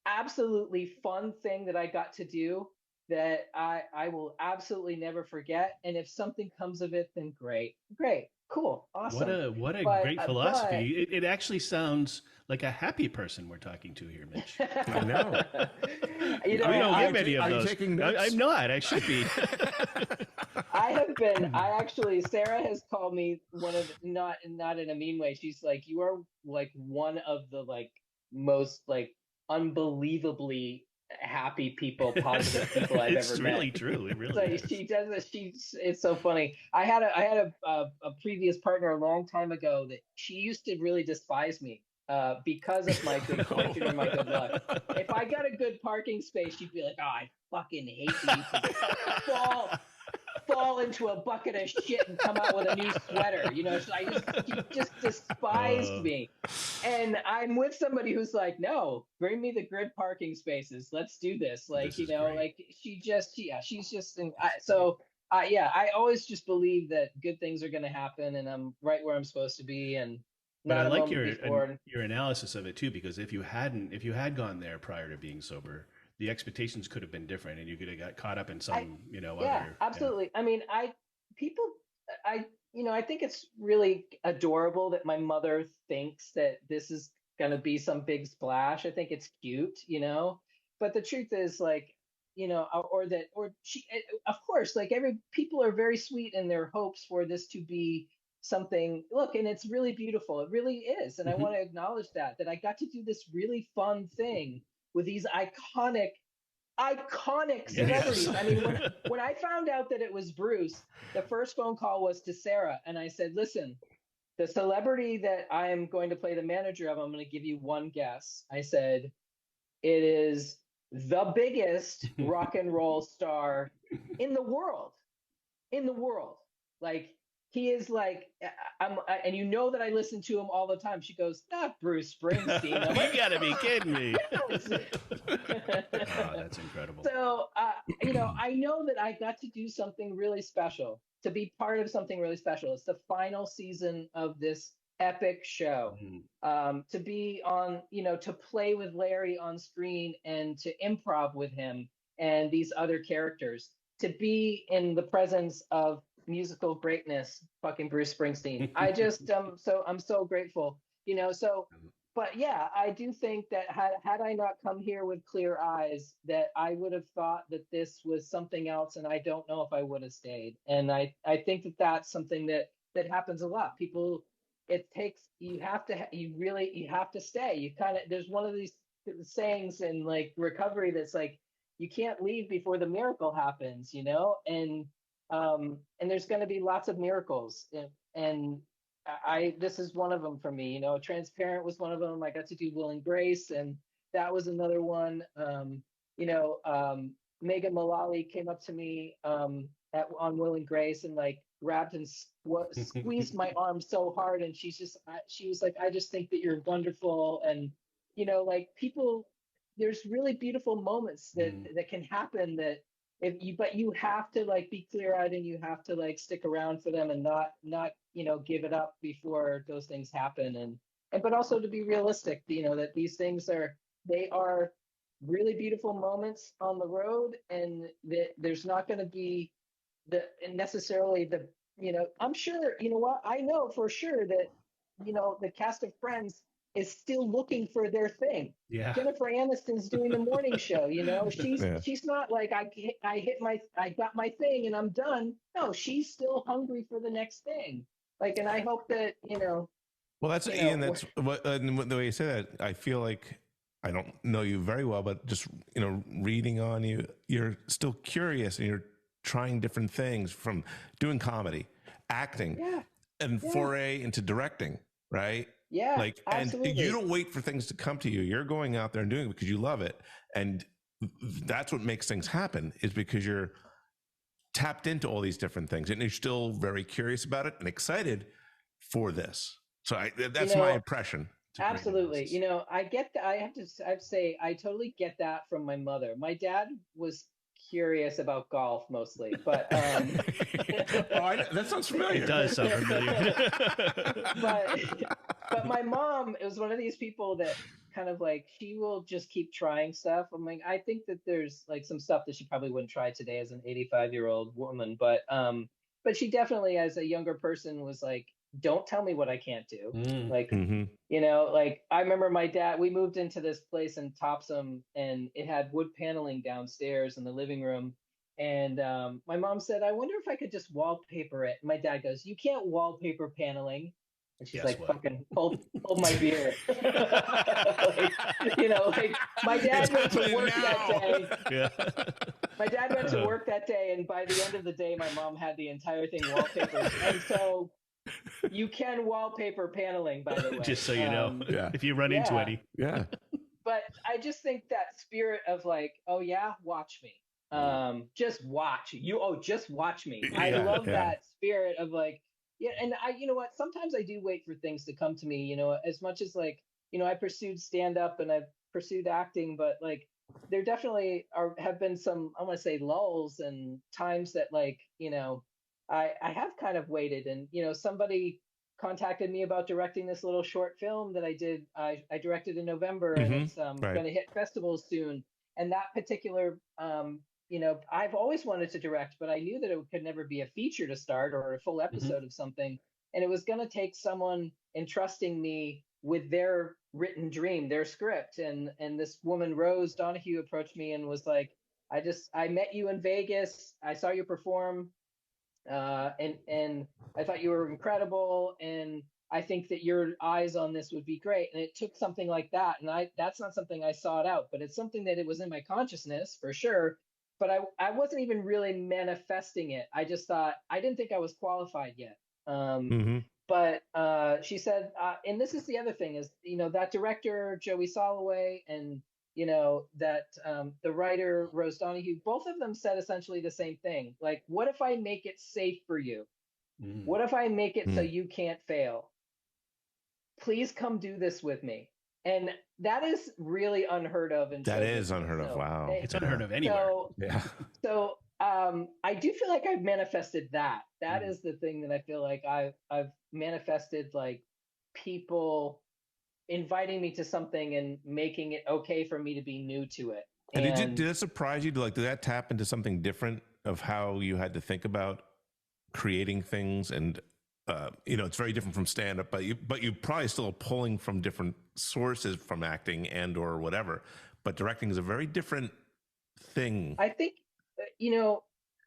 Speaker 2: absolutely fun thing that I got to do that I will absolutely never forget. And if something comes of it, then great, cool, awesome.
Speaker 1: What a
Speaker 2: But
Speaker 1: great philosophy. It actually sounds like a happy person we're talking to here, Mitch.
Speaker 3: I know.
Speaker 2: You know,
Speaker 1: We don't
Speaker 2: I,
Speaker 1: get many of
Speaker 3: Are you
Speaker 1: those.
Speaker 3: taking notes?
Speaker 1: I'm not. I should be.
Speaker 2: I actually, Sarah has called me one of, not in a mean way. She's like, you are like one of the like most like unbelievably happy people, positive people I've
Speaker 1: It's
Speaker 2: ever
Speaker 1: really
Speaker 2: met.
Speaker 1: true. It really
Speaker 2: So
Speaker 1: is.
Speaker 2: she does this. It's so funny. I had a previous partner a long time ago that she used to really despise me because of my good fortune or my good luck. If I got a good parking space, she'd be like, "Oh, I fucking hate you. You can fall into a bucket of shit and come out with a new sweater." So she just despised me. And I'm with somebody who's like, no, bring me the good parking spaces. Let's do this. Like,
Speaker 1: This is great.
Speaker 2: like she's just, yeah, I always just believe that good things are going to happen and I'm right where I'm supposed to be and
Speaker 1: But I
Speaker 2: not a
Speaker 1: like
Speaker 2: moment before.
Speaker 1: your analysis of it too, because if you had gone there prior to being sober, the expectations could have been different, and you could have got caught up in some,
Speaker 2: Yeah,
Speaker 1: other.
Speaker 2: absolutely. I mean, people, I, I think it's really adorable that my mother thinks that this is going to be some big splash. I think it's cute, but the truth is, like, or that, or she, of course, like people are very sweet in their hopes for this to be something. Look, and it's really beautiful. It really is. And I
Speaker 1: Mhm.
Speaker 2: want to acknowledge that I got to do this really fun thing with these iconic
Speaker 1: Yes.
Speaker 2: celebrities. I mean, when I found out that it was Bruce, the first phone call was to Sarah, and I said, "Listen, the celebrity that I am going to play the manager of, I'm going to give you one guess." I said, "It is the biggest rock and roll star in the world, in the world. Like, he is like, and that I listen to him all the time." She goes, "Not Bruce Springsteen." I'm
Speaker 1: You
Speaker 2: like,
Speaker 1: gotta be kidding me.
Speaker 2: "Yes."
Speaker 1: Oh, that's incredible.
Speaker 2: So, I know that I got to do something really special, to be part of something really special. It's the final season of this epic show.
Speaker 1: Mhm.
Speaker 2: To be on, to play with Larry on screen and to improv with him and these other characters, to be in the presence of musical greatness, fucking Bruce Springsteen. I just, I'm so grateful, so. But yeah, I do think that had I not come here with clear eyes, that I would have thought that this was something else, and I don't know if I would have stayed. And I think that that's something that happens a lot. People, it takes, you have to you have to stay. You kind of, there's one of these sayings in like recovery that's like, you can't leave before the miracle happens, and there's going to be lots of miracles, and this is one of them for me. Transparent was one of them. I got to do Will and Grace, and that was another one. You know, Megan Mullally came up to me on Will and Grace and like grabbed and squeezed my arm so hard, and she was like, "I just think that you're wonderful," and like people, there's really beautiful moments that can happen that but you have to like be clear-eyed and you have to like stick around for them and not give it up before those things happen, and but also to be realistic, that these things they are really beautiful moments on the road, and that there's not going to be necessarily I'm sure, what I know for sure that the cast of Friends is still looking for their thing.
Speaker 1: Yeah.
Speaker 2: Jennifer Aniston's doing the morning show.
Speaker 3: Yeah.
Speaker 2: She's not like I got my thing and I'm done. No, she's still hungry for the next thing. Like, and I hope that
Speaker 3: Well, that's Ian. That's what the way you say that. I feel like I don't know you very well, but just reading on you, you're still curious and you're trying different things, from doing comedy, acting, and foray into directing, right?
Speaker 2: Yeah,
Speaker 3: Like,
Speaker 2: absolutely.
Speaker 3: and you don't wait for things to come to you. You're going out there and doing it because you love it, and that's what makes things happen. Is because you're tapped into all these different things, and you're still very curious about it and excited for this. So that's my impression.
Speaker 2: Absolutely. I get that. I have to say, I totally get that from my mother. My dad was curious about golf mostly, but
Speaker 3: that sounds familiar.
Speaker 1: It does sound familiar.
Speaker 2: but my mom is one of these people that kind of like, she will just keep trying stuff. I'm like, I think that there's like some stuff that she probably wouldn't try today as an 85-year-old woman, but she definitely, as a younger person, was like, don't tell me what I can't do. Like, you know, like I remember my dad, we moved into this place in Topsom and it had wood paneling downstairs in the living room. And my mom said, I wonder if I could just wallpaper it. And my dad goes, you can't wallpaper paneling. And she's like, fucking hold my beer. Like, you know, like my dad went to work that day.
Speaker 1: Yeah.
Speaker 2: My dad went to work that day, and by the end of the day, my mom had the entire thing wallpapered. And so you can wallpaper paneling, by the way.
Speaker 1: Just so you know, if you run into any.
Speaker 3: Yeah.
Speaker 2: But I just think that spirit of like, oh yeah, watch me. Just watch you. Oh, just watch me. I love that spirit of like, yeah. And you know what? Sometimes I do wait for things to come to me, you know, as much as like, you know, I pursued stand up and I've pursued acting, but like, there definitely have been some, I want to say, lulls and times that like, you know, I have kind of waited, and you know, somebody contacted me about directing this little short film that I did. I directed in November, and it's going to hit festivals soon. And that particular, you know, I've always wanted to direct, but I knew that it could never be a feature to start or a full episode of something. And it was going to take someone entrusting me with their written dream, their script. And this woman, Rose Donahue, approached me and was like, I met you in Vegas. I saw you perform. And I thought you were incredible. And I think that your eyes on this would be great. And it took something like that. And that's not something I sought out, but it's something that it was in my consciousness for sure. But I wasn't even really manifesting it. I just thought, I didn't think I was qualified yet. But she said, and this is the other thing is, you know, that director, Joey Soloway, and, you know, that the writer, Rose Donahue, both of them said essentially the same thing. Like, what if I make it safe for you? What if I make it so you can't fail? Please come do this with me. And that is really unheard of.
Speaker 3: That is unheard of. Wow.
Speaker 1: It's unheard of anywhere.
Speaker 2: So I do feel like I've manifested that. That is the thing that I feel like I've manifested, like people inviting me to something and making it okay for me to be new to it.
Speaker 3: And did it surprise you? Did that tap into something different of how you had to think about creating things? And you know, it's very different from stand-up, but you probably still are pulling from different sources from acting and or whatever. But directing is a very different thing.
Speaker 2: I think, you know,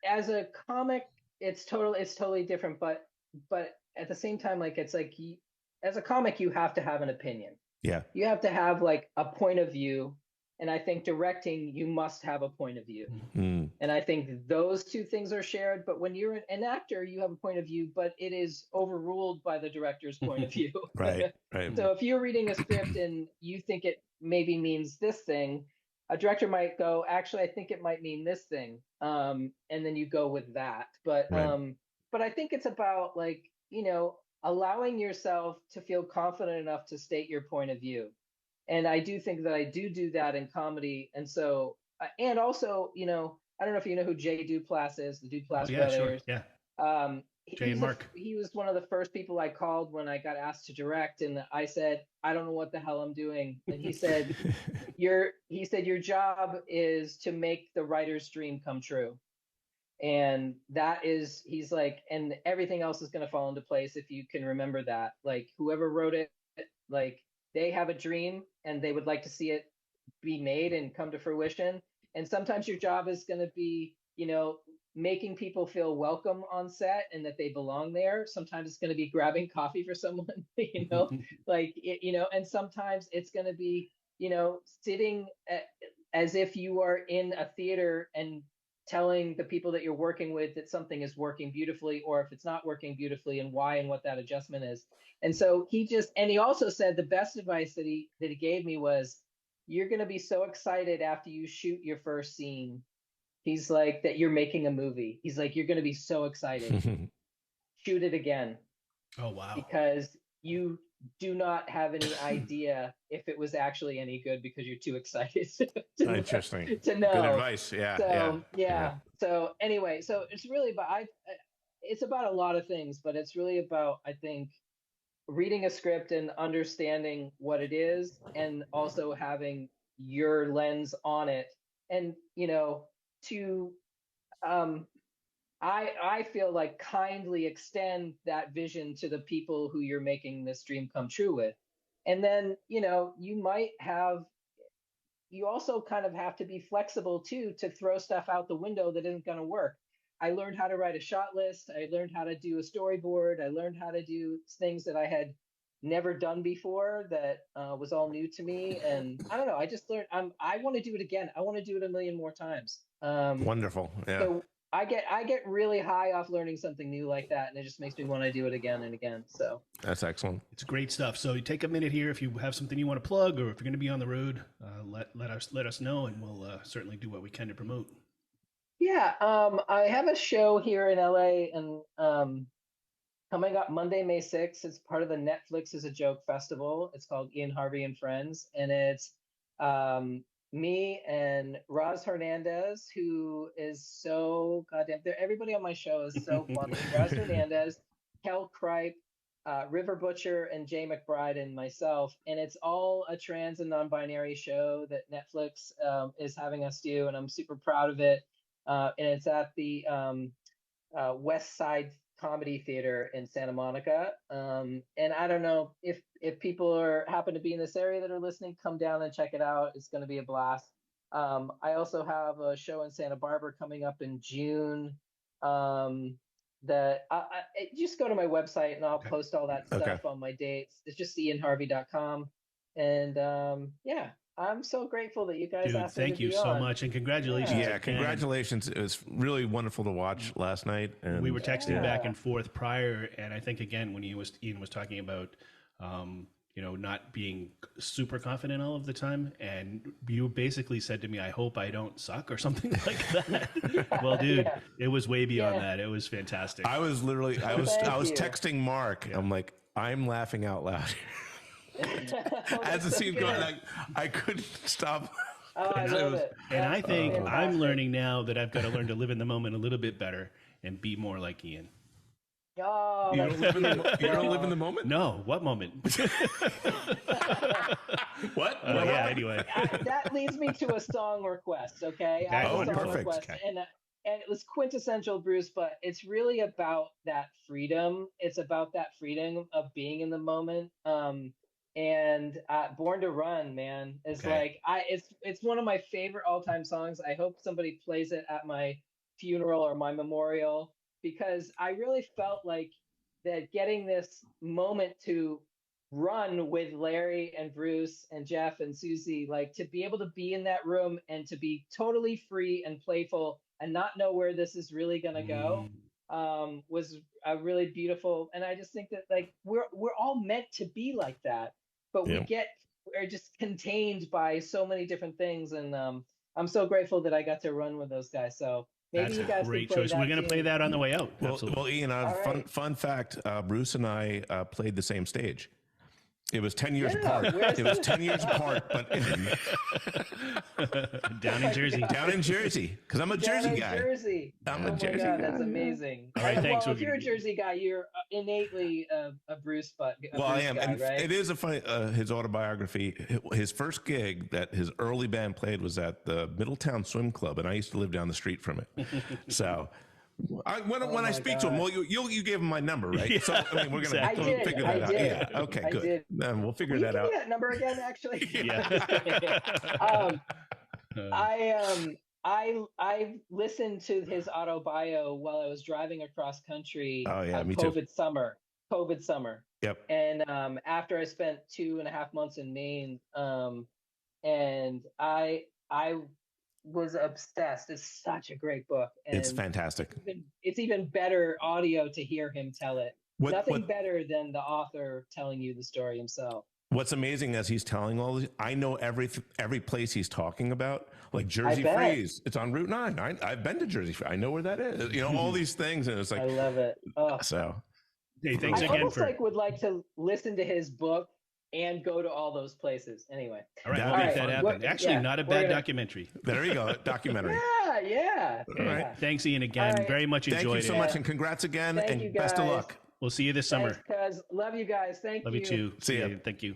Speaker 2: as a comic, it's totally different. But at the same time, like it's like as a comic, you have to have an opinion.
Speaker 3: Yeah,
Speaker 2: you have to have like a point of view. And I think directing, you must have a point of view. And I think those two things are shared. But when you're an actor, you have a point of view, but it is overruled by the director's point of view.
Speaker 3: Right.
Speaker 2: So if you're reading a script and you think it maybe means this thing, a director might go, actually, I think it might mean this thing. And then you go with that. But I think it's about like, you know, allowing yourself to feel confident enough to state your point of view. And I do think that I do that in comedy. And so, and also, you know, I don't know if you know who Jay Duplass is, the Duplass brothers.
Speaker 1: Sure. Yeah. Jay and Mark.
Speaker 2: He was one of the first people I called when I got asked to direct. And I said, I don't know what the hell I'm doing. And he said, your job is to make the writer's dream come true. And that is, he's like, and everything else is going to fall into place if you can remember that. Like whoever wrote it, like, they have a dream and they would like to see it be made and come to fruition. And sometimes your job is going to be, you know, making people feel welcome on set and that they belong there. Sometimes it's going to be grabbing coffee for someone, you know, like, you know, and sometimes it's going to be, you know, sitting as if you are in a theater and telling the people that you're working with that something is working beautifully, or if it's not working beautifully and why and what that adjustment is. And so he also said the best advice that he gave me was, you're going to be so excited after you shoot your first scene. He's like, that you're making a movie. He's like, you're going to be so excited. Shoot it again.
Speaker 1: Oh, wow.
Speaker 2: Because you do not have any idea if it was actually any good because you're too excited
Speaker 3: Interesting.
Speaker 2: to know.
Speaker 3: Good advice. Yeah.
Speaker 2: So yeah. So anyway, so it's really about it's about a lot of things, but it's really about, I think, reading a script and understanding what it is, and also having your lens on it, and to I feel like kindly extend that vision to the people who you're making this dream come true with. And then, you also kind of have to be flexible too, to throw stuff out the window that isn't going to work. I learned how to write a shot list. I learned how to do a storyboard. I learned how to do things that I had never done before, that was all new to me. And I don't know, I just learned, I want to do it again. I want to do it a million more times.
Speaker 3: Wonderful. Yeah.
Speaker 2: So I get really high off learning something new like that, and it just makes me want to do it again and again. So
Speaker 3: that's excellent.
Speaker 1: It's great stuff. So you take a minute here if you have something you want to plug, or if you're going to be on the road, let us know, and we'll certainly do what we can to promote.
Speaker 2: Yeah, I have a show here in LA, and coming up Monday, May 6th. It's part of the Netflix is a Joke Festival. It's called Ian Harvie and Friends, and it's me and Roz Hernandez, who is so goddamn. Everybody on my show is so funny. Roz Hernandez, Kel Kripe, River Butcher, and Jay McBride, and myself. And it's all a trans and non-binary show that Netflix is having us do, and I'm super proud of it. And it's at the West Side Comedy Theater in Santa Monica. And I don't know if people happen to be in this area that are listening, come down and check it out. It's going to be a blast. I also have a show in Santa Barbara coming up in June. That just go to my website and I'll post all that stuff on my dates. It's just ianharvie.com. And yeah, I'm so grateful that you guys asked me to be on.
Speaker 1: Thank you so much, and congratulations.
Speaker 3: Yeah, congratulations. It was really wonderful to watch last night. And
Speaker 1: we were texting back and forth prior, and I think again when Ian was talking about not being super confident all of the time, and you basically said to me, "I hope I don't suck" or something like that. Well, dude, it was way beyond that. It was fantastic.
Speaker 3: I was texting Mark. I'm like, I'm laughing out loud. As the scene going, I couldn't stop.
Speaker 2: Oh, I love it.
Speaker 1: And I think I'm learning now that I've got to learn to live in the moment a little bit better and be more like Ian.
Speaker 2: Oh,
Speaker 3: you don't live in the moment?
Speaker 1: No. What moment?
Speaker 3: What?
Speaker 1: Yeah. Anyway,
Speaker 2: that leads me to a song request. Okay.
Speaker 3: I have a song request.
Speaker 2: Okay. And it was quintessential Bruce, but it's really about that freedom. It's about that freedom of being in the moment. And Born to Run, man, is it's one of my favorite all-time songs. I hope somebody plays it at my funeral or my memorial, because I really felt like that getting this moment to run with Larry and Bruce and Jeff and Susie, like to be able to be in that room and to be totally free and playful and not know where this is really going to go, was a really beautiful. And I just think that like we're all meant to be like that. But we're just contained by so many different things, and I'm so grateful that I got to run with those guys. So maybe you guys
Speaker 1: great choice. We're going to play that on the way out.
Speaker 3: Well, Ian, fun fact: Bruce and I played the same stage. It was 10 years apart. It was 10 years apart, but
Speaker 1: down in Jersey.
Speaker 3: Down in Jersey, because I'm a Jersey guy. I'm a Jersey guy.
Speaker 2: That's amazing.
Speaker 1: All right, thanks.
Speaker 2: Well, if you're a Jersey guy, you're innately a Bruce butt.
Speaker 3: I am.
Speaker 2: Guy,
Speaker 3: and
Speaker 2: right?
Speaker 3: It is a funny. His autobiography. His first gig that his early band played was at the Middletown Swim Club, and I used to live down the street from it. So. When I speak to him, well, you gave him my number, right? Yeah, so I mean, we're gonna figure that out. Yeah. Okay. Good. Then we'll figure that out.
Speaker 2: That number again, actually.
Speaker 1: Yeah.
Speaker 2: I listened to his autobio while I was driving across country.
Speaker 3: Oh yeah, me
Speaker 2: too. COVID summer.
Speaker 3: Yep.
Speaker 2: And after I spent 2.5 months in Maine, and I was obsessed. It's such a great book. And
Speaker 3: it's fantastic.
Speaker 2: It's even better audio to hear him tell it. Nothing better than the author telling you the story himself.
Speaker 3: What's amazing as he's telling all this, I know every place he's talking about, like Jersey Freeze. It's on Route 9. I've been to Jersey Freeze. I know where that is. You know, all these things. And it's like,
Speaker 2: I love it. Oh.
Speaker 3: So
Speaker 1: Hey, thanks
Speaker 2: I
Speaker 1: again
Speaker 2: almost
Speaker 1: for.
Speaker 2: would like to listen to his book and go to all those places. Anyway.
Speaker 1: All right,
Speaker 3: That'd
Speaker 1: we'll
Speaker 3: be
Speaker 1: make that
Speaker 3: fun.
Speaker 1: happen. Actually,
Speaker 2: Yeah,
Speaker 1: not a
Speaker 2: we're
Speaker 1: bad
Speaker 2: gonna-
Speaker 1: documentary.
Speaker 3: There you go, documentary.
Speaker 2: Yeah.
Speaker 3: All right.
Speaker 2: Yeah.
Speaker 1: Thanks, Ian, again.
Speaker 2: All right.
Speaker 1: Very much
Speaker 3: Thank
Speaker 1: enjoyed
Speaker 3: you so
Speaker 1: it.
Speaker 3: much, and congrats again,
Speaker 2: Thank
Speaker 3: and
Speaker 2: you,
Speaker 3: best of
Speaker 2: guys.
Speaker 3: luck.
Speaker 1: We'll see you this summer.
Speaker 2: Thanks, cuz. Love you guys. Thank
Speaker 1: Love you too.
Speaker 3: See ya.
Speaker 1: Thank you.